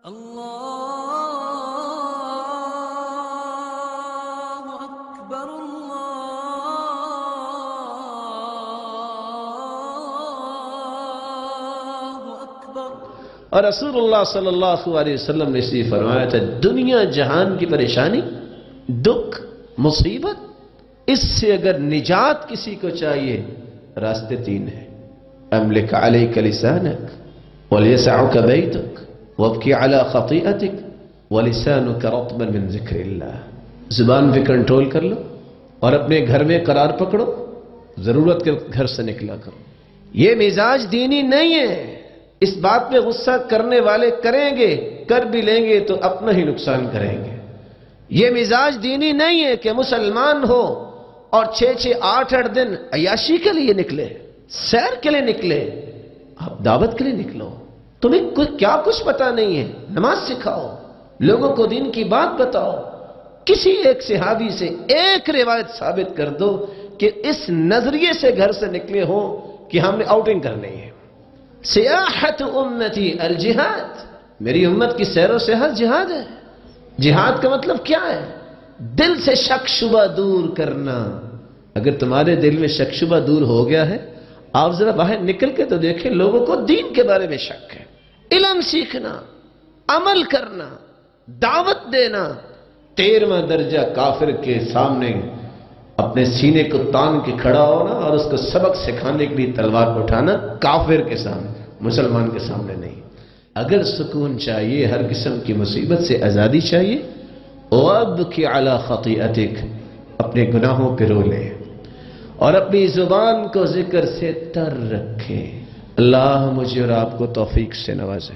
اللہ اکبر اللہ اکبر۔ اور رسول اللہ صلی اللہ علیہ وسلم نے اسی فرمایا تھا، دنیا جہان کی پریشانی، دکھ، مصیبت، اس سے اگر نجات کسی کو چاہیے، راستے تین ہیں۔ املک علیک لسانک ولیسعک بیتک وابکی علی خطیئتک ولسانک رطبا من ذکر اللہ۔ زبان پہ کنٹرول کر لو اور اپنے گھر میں قرار پکڑو، ضرورت کے گھر سے نکلا کرو۔ یہ مزاج دینی نہیں ہے۔ اس بات پہ غصہ کرنے والے کریں گے، کر بھی لیں گے تو اپنا ہی نقصان کریں گے۔ یہ مزاج دینی نہیں ہے کہ مسلمان ہو اور 6-8 دن عیاشی کے لیے نکلے، سیر کے لیے نکلے۔ آپ دعوت کے لیے نکلو، تمہیں کیا کچھ پتا نہیں ہے، نماز سکھاؤ، لوگوں کو دین کی بات بتاؤ۔ کسی ایک صحابی سے ایک روایت ثابت کر دو کہ اس نظریے سے گھر سے نکلے ہوں کہ ہم نے آؤٹنگ کرنی ہے۔ سیاحت امتی الجہاد، میری امت کی سیر و سیاحت جہاد ہے۔ جہاد کا مطلب کیا ہے؟ دل سے شک شبہ دور کرنا۔ اگر تمہارے دل میں شک شبہ دور ہو گیا ہے، آپ ذرا باہر نکل کے تو دیکھیں، لوگوں کو دین کے بارے میں شک ہے۔ علم سیکھنا، عمل کرنا، دعوت دینا۔ 13واں درجہ کافر کے سامنے اپنے سینے کو تان کے کھڑا ہونا اور اس کو سبق سکھانے کے لیے تلوار اٹھانا، کافر کے سامنے، مسلمان کے سامنے نہیں۔ اگر سکون چاہیے، ہر قسم کی مصیبت سے آزادی چاہیے، وَابْكِ عَلَى خَطِئَتِكَ، اپنے گناہوں پہ رو لے اور اپنی زبان کو ذکر سے تر رکھے۔ اللہ مجھے اور آپ کو توفیق سے نوازے۔